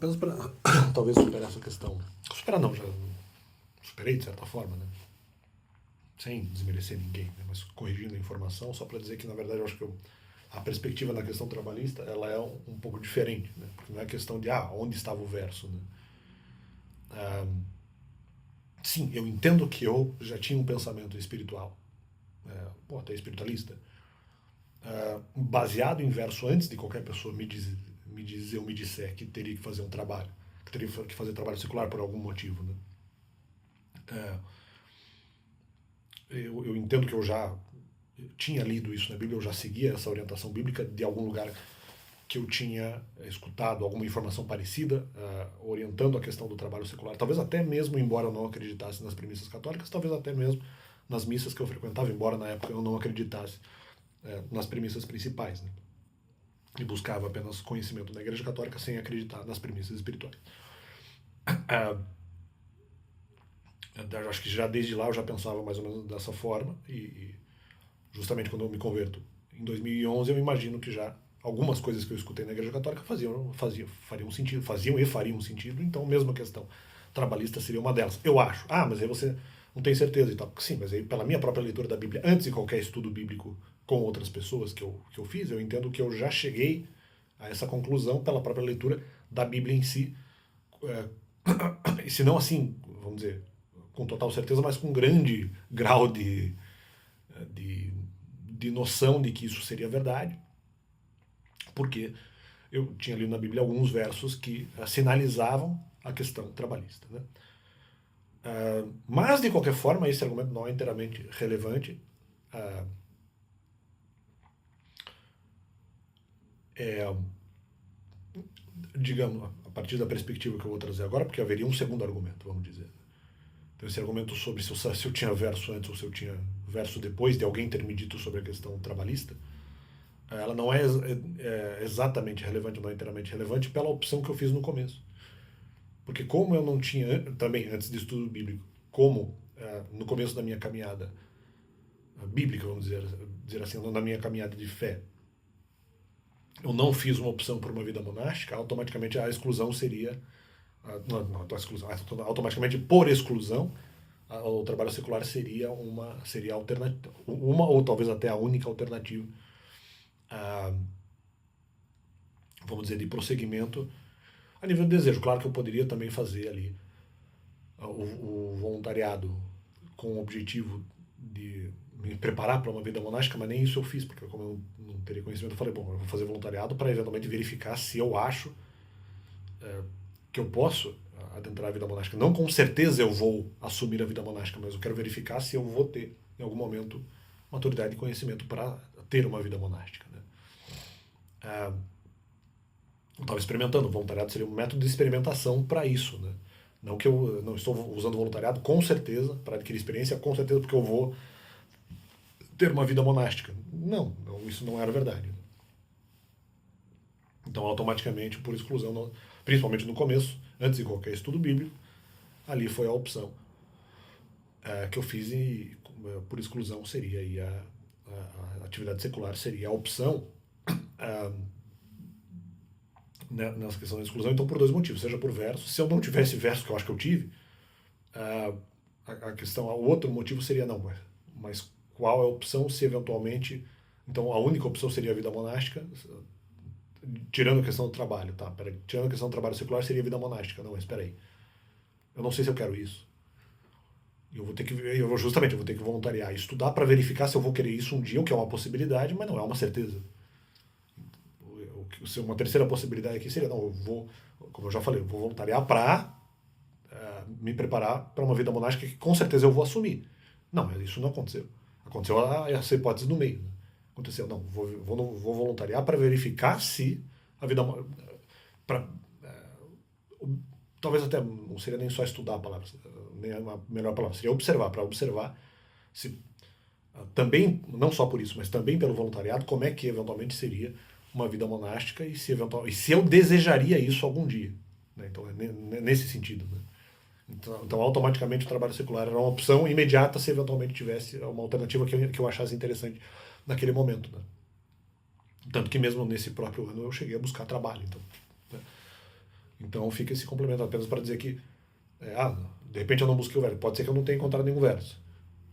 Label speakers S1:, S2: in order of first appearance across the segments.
S1: apenas para talvez superar essa questão. Superar não, já superei de certa forma, né? Sem desmerecer ninguém, né? Mas corrigindo a informação, só para dizer que na verdade eu acho que a perspectiva na questão trabalhista ela é um pouco diferente, né? Porque não é questão de onde estava o verso, né? Sim, eu entendo que eu já tinha um pensamento espiritual, até espiritualista, baseado em verso antes de qualquer pessoa me disser que teria que fazer um trabalho, que teria que fazer trabalho secular por algum motivo, né? Eu entendo que eu já tinha lido isso na Bíblia, eu já seguia essa orientação bíblica de algum lugar que eu tinha escutado alguma informação parecida, orientando a questão do trabalho secular, talvez até mesmo, embora eu não acreditasse nas premissas católicas, talvez até mesmo nas missas que eu frequentava, embora na época eu não acreditasse nas premissas principais, né? E buscava apenas conhecimento da Igreja Católica sem acreditar nas premissas espirituais. Eu acho que já desde lá eu já pensava mais ou menos dessa forma, e justamente quando eu me converto em 2011, eu imagino que já algumas coisas que eu escutei na Igreja Católica fariam sentido, faziam e fariam sentido, então mesmo a questão trabalhista seria uma delas. Eu acho. Mas aí você não tem certeza e tal. Sim, mas aí pela minha própria leitura da Bíblia, antes de qualquer estudo bíblico com outras pessoas que eu fiz, eu entendo que eu já cheguei a essa conclusão pela própria leitura da Bíblia em si, e se não assim, vamos dizer, com total certeza, mas com grande grau de noção de que isso seria verdade, porque eu tinha lido na Bíblia alguns versos que sinalizavam a questão trabalhista, né? Mas, de qualquer forma, esse argumento não é inteiramente relevante. Digamos, a partir da perspectiva que eu vou trazer agora, porque haveria um segundo argumento, vamos dizer. Então, esse argumento sobre se eu tinha verso antes ou se eu tinha verso depois de alguém ter me dito sobre a questão trabalhista, ela não é exatamente relevante, não é inteiramente relevante pela opção que eu fiz no começo. Porque como eu não tinha, também antes de estudo bíblico, como no começo da minha caminhada bíblica, vamos dizer assim, na minha caminhada de fé, eu não fiz uma opção por uma vida monástica, automaticamente a exclusão seria, automaticamente por exclusão, o trabalho secular seria alternativa, uma ou talvez até a única alternativa, vamos dizer, de prosseguimento a nível de desejo. Claro que eu poderia também fazer ali o voluntariado com o objetivo de me preparar para uma vida monástica, mas nem isso eu fiz, porque como eu não teria conhecimento, eu falei, bom, eu vou fazer voluntariado para eventualmente verificar se eu acho que eu posso adentrar a vida monástica. Não com certeza eu vou assumir a vida monástica, mas eu quero verificar se eu vou ter, em algum momento, maturidade e conhecimento para ter uma vida monástica, né? Eu estava experimentando. O voluntariado seria um método de experimentação para isso, né? Não que eu não estou usando voluntariado, com certeza, para adquirir experiência, com certeza porque eu vou ter uma vida monástica. Não, isso não era verdade. Então, automaticamente, por exclusão, principalmente no começo, antes de qualquer estudo bíblico, ali foi a opção que eu fiz e, por exclusão, seria aí a atividade secular seria a opção nessa questão da exclusão. Então, por dois motivos, seja por verso. Se eu não tivesse verso, que eu acho que eu tive, a questão, o outro motivo seria não, mas qual é a opção se eventualmente, então a única opção seria a vida monástica, tirando a questão do trabalho, tá? Tirando a questão do trabalho secular seria a vida monástica. Não, mas espera aí, eu não sei se eu quero isso. Eu vou ter que voluntariar e estudar para verificar se eu vou querer isso um dia, o que é uma possibilidade, mas não é uma certeza. Uma terceira possibilidade aqui seria, não, eu vou, como eu já falei, eu vou voluntariar para me preparar para uma vida monástica que com certeza eu vou assumir. Não, mas isso não aconteceu. Aconteceu essa hipótese no meio. Né? Aconteceu, não, vou voluntariar para verificar se a vida... talvez até não seria nem só estudar a palavra, nem a melhor palavra, seria observar, para observar se também, não só por isso, mas também pelo voluntariado, como é que eventualmente seria uma vida monástica e se eu desejaria isso algum dia. Né? Então, é nesse sentido. Né? Então, automaticamente, o trabalho secular era uma opção imediata se eventualmente tivesse uma alternativa que eu achasse interessante naquele momento. Né? Tanto que mesmo nesse próprio ano eu cheguei a buscar trabalho. Então fica esse complemento apenas para dizer que, de repente eu não busquei o verso. Pode ser que eu não tenha encontrado nenhum verso,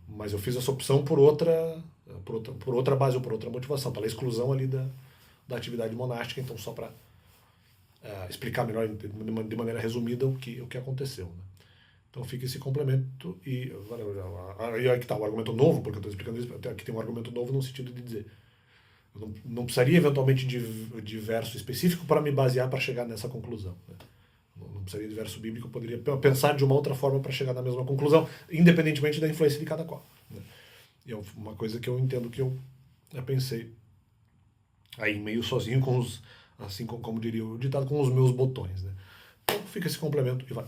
S1: mas eu fiz essa opção por outra base ou por outra motivação, pela exclusão ali da atividade monástica. Então, só para explicar melhor, de maneira resumida, o que aconteceu. Né? Então fica esse complemento e aí que está o argumento novo, porque eu estou explicando isso, aqui tem um argumento novo no sentido de dizer, eu não precisaria eventualmente de verso específico para me basear para chegar nessa conclusão. Né? Não precisaria de verso bíblico, eu poderia pensar de uma outra forma para chegar na mesma conclusão, independentemente da influência de cada qual. Né? E é uma coisa que eu entendo que eu pensei aí meio sozinho com os, assim como diria o ditado, com os meus botões. Né? Então fica esse complemento e vai.